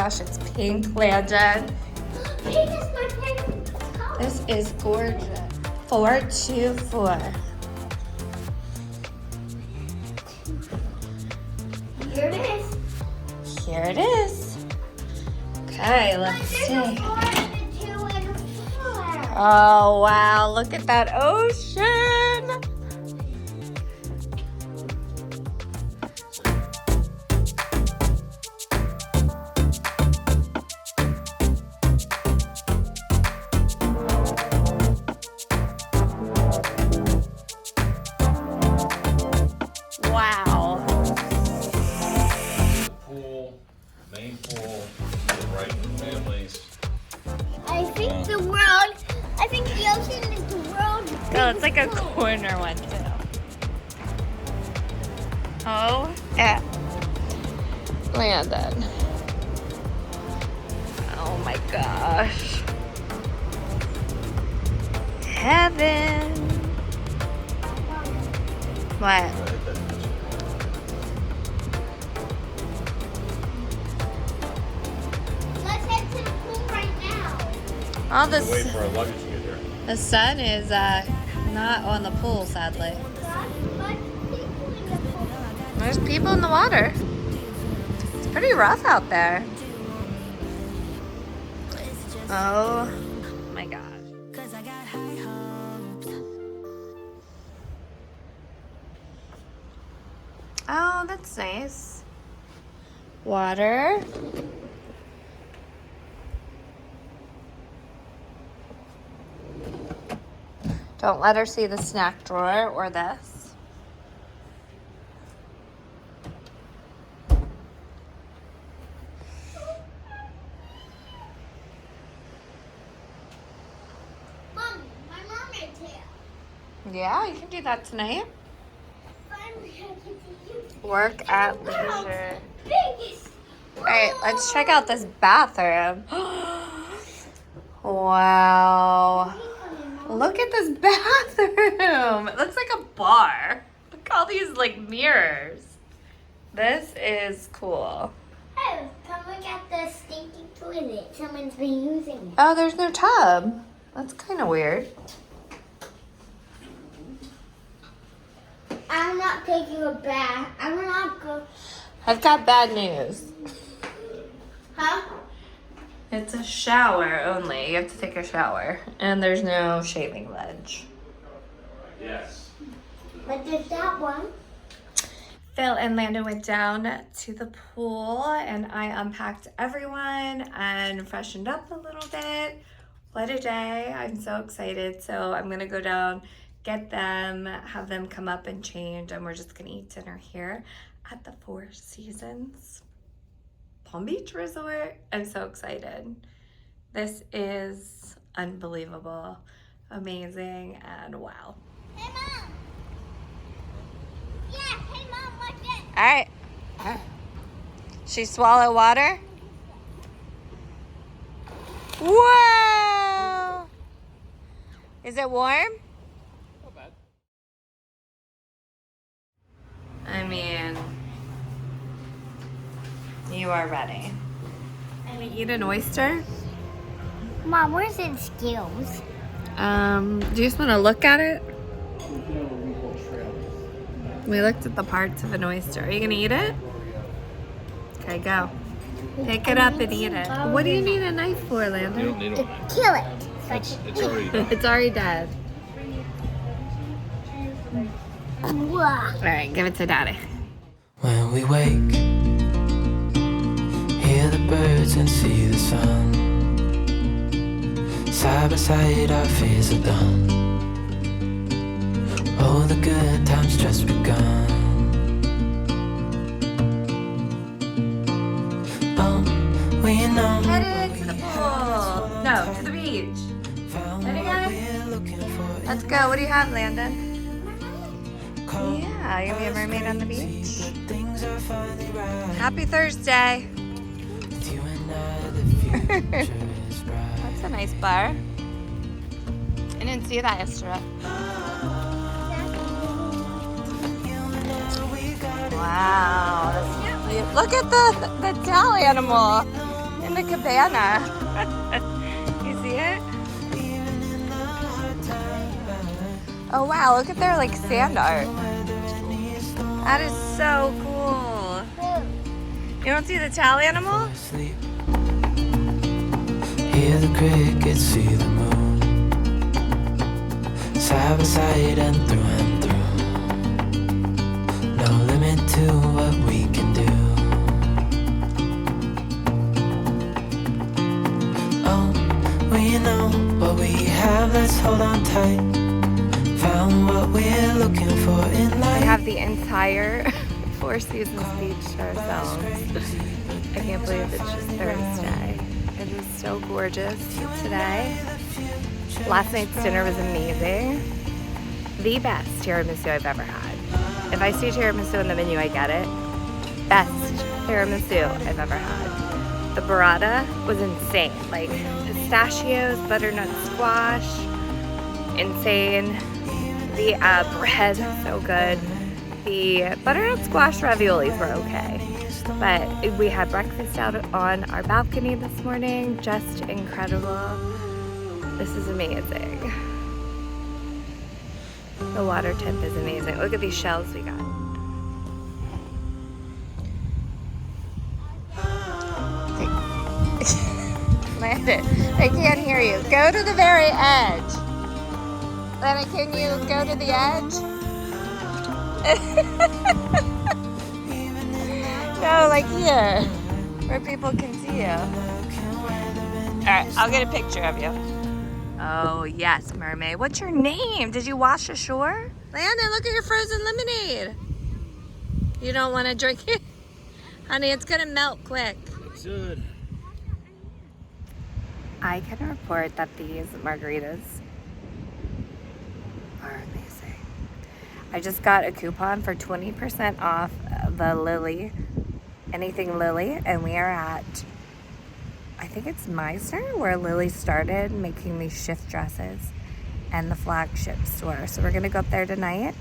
gosh, it's pink, Landon. Pink is my favorite color. This is gorgeous. 424. Here it is. Here it is. Okay, let's see. There's a 4 and a 2 and a 4. Oh, wow. Look at that ocean. Wow. The pool, main pool, the right families. I think the ocean is the world's Oh, it's like a corner one, too. Oh, yeah. Landon. Oh my gosh. Heaven. What? Let's head to the pool right now. All Wait this. for our luggage to get here. The sun is not on the pool, sadly. There's people in the water. It's pretty rough out there. Oh my gosh. Oh, that's nice. Water. Don't let her see the snack drawer or this. Mom, my mermaid's here. Yeah, you can do that tonight. Finally, I get to use it. Work at leisure. Biggest. All right, let's check out this bathroom. Wow. Look at this bathroom. It looks like a bar. Look at all these like mirrors. This is cool. Hey, come look at the stinky toilet. Someone's been using it. Oh, there's no tub. That's kind of weird. I'm not taking a bath. I will not go. I've got bad news. Huh? It's a shower only. You have to take a shower. And there's no shaving ledge. Yes. But there's that one. Phil and Landon went down to the pool and I unpacked everyone and freshened up a little bit. What a day. I'm so excited. So I'm going to go down, get them, have them come up and change, and we're just going to eat dinner here at the Four Seasons Palm Beach Resort. I'm so excited. This is unbelievable, amazing, and wow. Hey, Mom. Yeah, hey, Mom, watch this. All right. She swallow water? Whoa! Is it warm? Not bad. I mean, you are ready. Can we eat an oyster? Mom, where's in skills? Do you just want to look at it? We looked at the parts of an oyster. Are you gonna eat it? Okay, go. Pick it up and eat it. What do you need a knife for, You Landon? don't need To one. kill it. It's already done. It's already dead. Wow. All right, give it to Daddy. When we wake, hear the birds and see the sun. Side by side our fears are done. Oh, the good times just begun. Oh, we know Headed to the pool. No, to the beach. found Ready, what guys? we're looking for. Let's go. What do you have, Landon? Yeah, you're gonna be a mermaid on the beach. Things are finally right. Happy Thursday. With you and I, the future is bright. That's a nice bar. I didn't see that yesterday. Wow, that's cute. Look at the towel animal. in the cabana. You see it? Oh wow, look at their like sand art. That is so cool. You don't see the towel animal? Hear the crickets, see the moon, side by side and through. No limit to what we can do. Oh, we know what we have, let's hold on tight. Found what we're looking for in life. We have the entire Four Seasons beach to ourselves. I can't believe it's just Thursday. It is so gorgeous today. Last night's dinner was amazing. The best tiramisu I've ever had. If I see tiramisu on the menu, I get it. Best tiramisu I've ever had. The burrata was insane. Like pistachios, butternut squash, insane. The bread, so good. The butternut squash raviolis were okay. But we had breakfast out on our balcony this morning. Just incredible. This is amazing. The water temp is amazing. Look at these shells we got. Landon, they can't hear you. Go to the very edge. Landon, can you go to the edge? No, like here, where people can see you. All right, I'll get a picture of you. Oh, yes, mermaid. What's your name? Did you wash ashore? Landon, look at your frozen lemonade. You don't want to drink it? Honey, it's going to melt quick. It's good. I can report that these margaritas are amazing. I just got a coupon for 20% off the Lily, anything Lily, and we are at, I think it's Meisner, where Lily started making these shift dresses, and the flagship store. So we're gonna go up there tonight.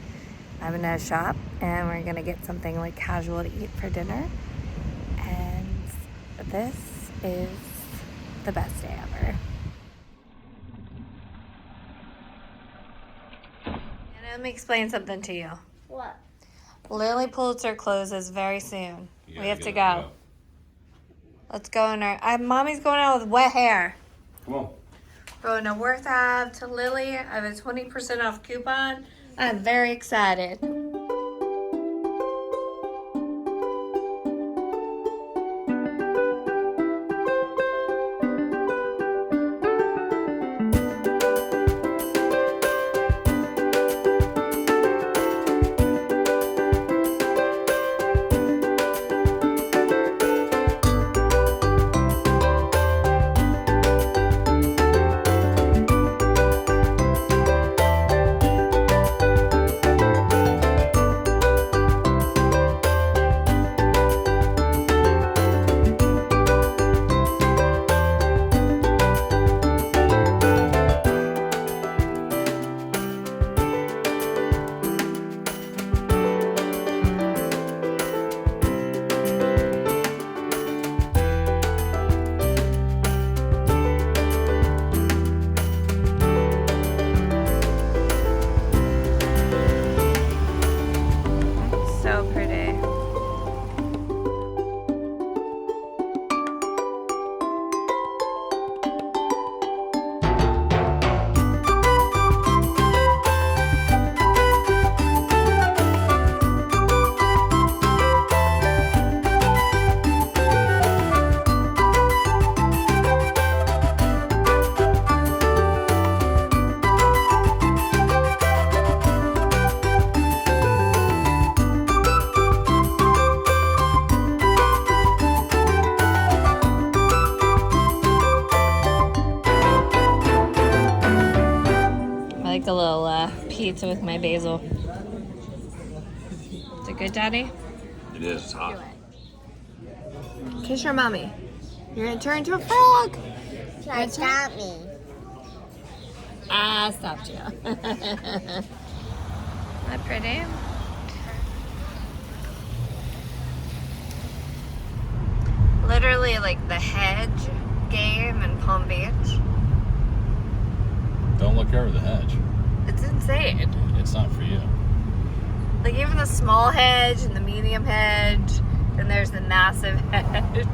I'm gonna shop and we're gonna get something like casual to eat for dinner. And this is the best day ever. And let me explain something to you. What? Lily Pulitzer closes very soon. You We have gotta to get go. Let's go in our. Mommy's going out with wet hair. Come on. Going to Worth Ave to Lily. I have a 20% off coupon. I'm very excited. A little pizza with my basil. Is it good, Daddy? It is. It's hot. Kiss your mommy. You're gonna turn into a frog. Try to stop me. I stopped you. Isn't that pretty? literally like the hedge game in Palm Beach. Don't look over the hedge. It's insane. It's not for you. Like even the small hedge and the medium hedge, and there's the massive hedge.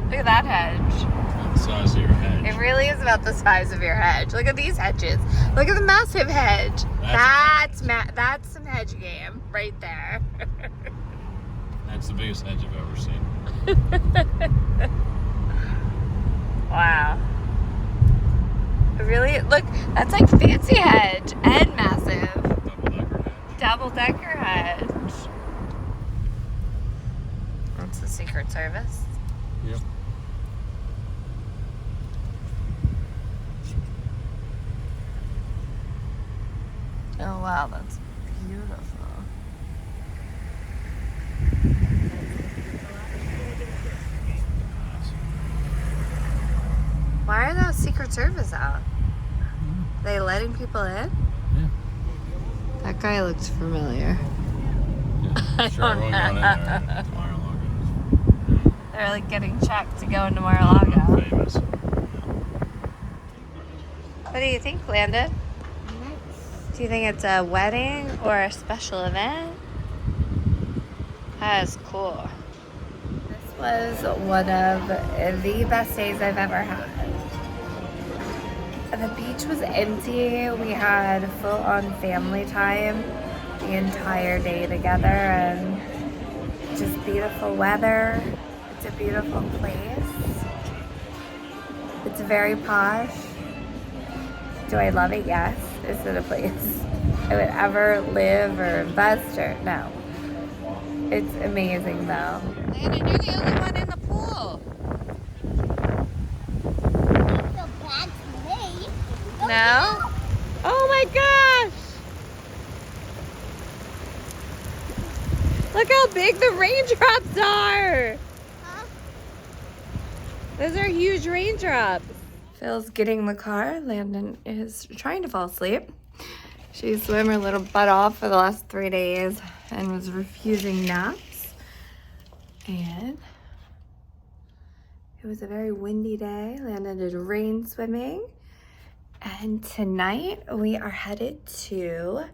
Look at that hedge. The size of your hedge. It really is about the size of your hedge. Look at these hedges. Look at the massive hedge. That's some hedge game right there. That's the biggest hedge I've ever seen. Wow. Really? Look, that's like fancy hedge and massive. Double-decker hedge. That's the Secret Service. Yep. Oh wow, that's beautiful. Why are those Secret Service out? They letting people in? Yeah. That guy looks familiar. Yeah. Sure, everyone going in there at Mar-a-Lago. They're like getting checked to go into Mar-a-Lago. Famous. What do you think, Landon? Do you think it's a wedding or a special event? That is cool. This was one of the best days I've ever had. The beach was empty. We had full-on family time the entire day together, and just beautiful weather. It's a beautiful place. It's very posh. Do I love it? Yes. Is it a place I would ever live or invest or no? It's amazing though. Landon, you're the only one in the pool. So bad to me. No? Oh my gosh! Look how big the raindrops are! Huh? Those are huge raindrops. Phil's getting in the car. Landon is trying to fall asleep. She swam her little butt off for the last 3 days and was refusing naps. And it was a very windy day. Landon did rain swimming. And tonight we are headed to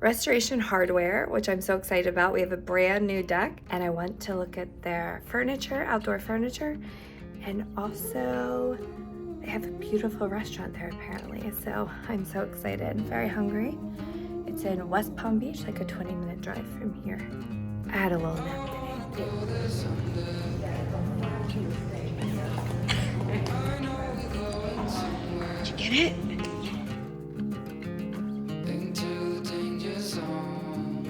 Restoration Hardware, which I'm so excited about. We have a brand new deck and I want to look at their furniture, outdoor furniture, and also they have a beautiful restaurant there apparently. So I'm so excited, very hungry. It's in West Palm Beach, like a 20-minute drive from here. I had a little nap today too. Did you get it? Into the danger zone.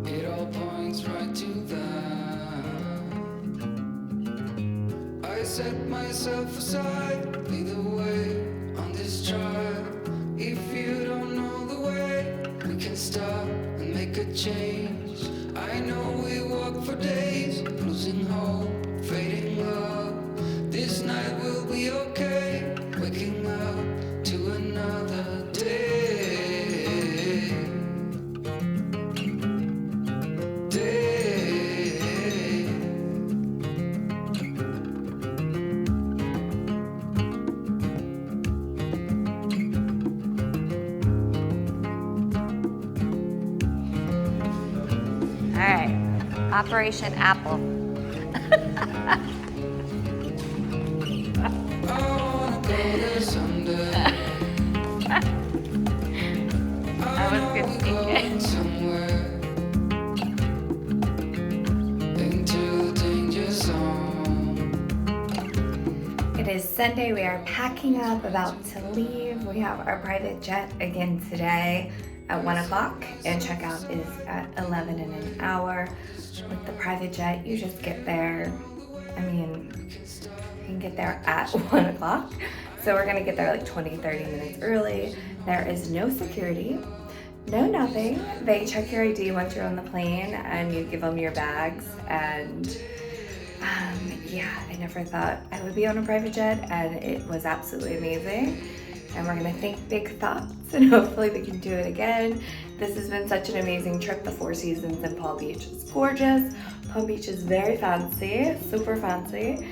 It all points right to that. I set myself aside, lead the way on this trial. If you don't know the way, we can stop and make a change. I know we walk for days, losing hope, fading love. This night will be okay, waking up to another day. All right, Operation Apple. I was gonna sneak it. It is Sunday. We are packing up, about to leave. We have our private jet again today at 1 o'clock, and checkout is at 11 in an hour. With the private jet, you just get there. I mean, you can get there at 1 o'clock. So we're gonna get there like 20, 30 minutes early. There is no security, no nothing. They check your ID once you're on the plane and you give them your bags. And yeah, I never thought I would be on a private jet, and it was absolutely amazing. and we're gonna think big thoughts and hopefully we can do it again. This has been such an amazing trip. The Four Seasons in Palm Beach is gorgeous. Palm Beach is very fancy, super fancy.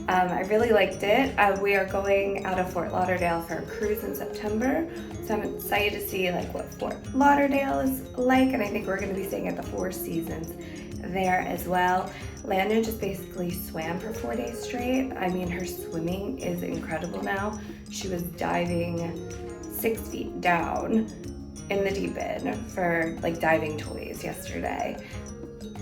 I really liked it. We are going out of Fort Lauderdale for a cruise in September, so I'm excited to see like what Fort Lauderdale is like, and I think we're going to be staying at the Four Seasons there as well. Landon just basically swam for 4 days straight. I mean, her swimming is incredible now. She was diving 6 feet down in the deep end for like diving toys yesterday.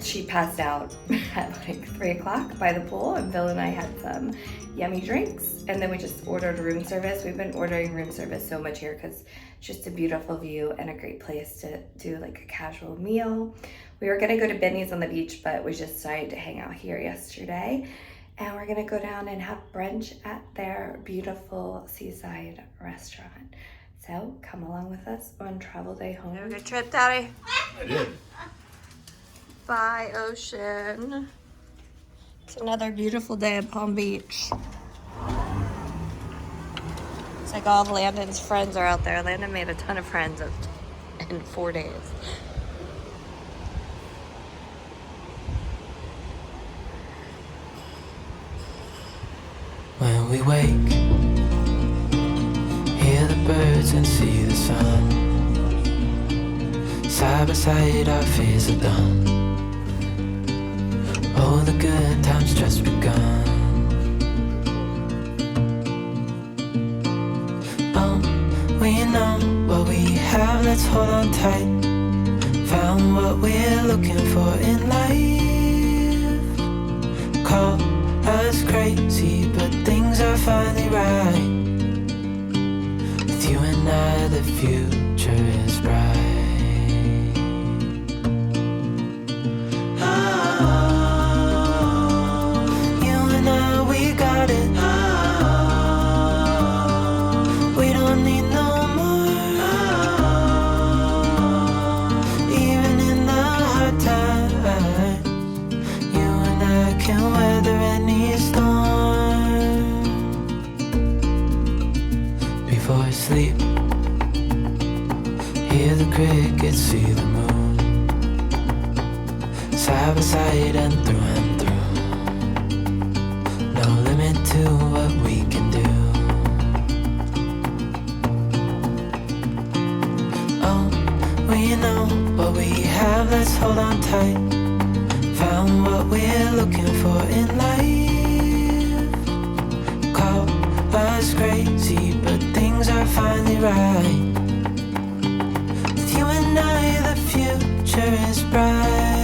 She passed out at like 3 o'clock by the pool, and Bill and I had some yummy drinks, and then we just ordered room service. We've been ordering room service so much here because it's just a beautiful view and a great place to do like a casual meal. We were gonna go to Benny's on the beach, but we just decided to hang out here yesterday, and we're gonna go down and have brunch at their beautiful seaside restaurant. So come along with us on travel day home. Have a good trip, Daddy. I did. Bye, ocean. It's another beautiful day at Palm Beach. It's like all of Landon's friends are out there. Landon made a ton of friends in 4 days. When we wake, hear the birds and see the sun. Side by side our fears are done. All the good times just begun. We know what we have, let's hold on tight. Found what we're looking for in life. Call us crazy, but things are finally right. With you and I, the future is bright. Sleep, hear the crickets, see the moon. Side by side and through. No limit to what we can do. Oh, we know what we have, let's hold on tight. Found what we're looking for in life. Call us crazy, but things are finally right. With you and I, the future is bright.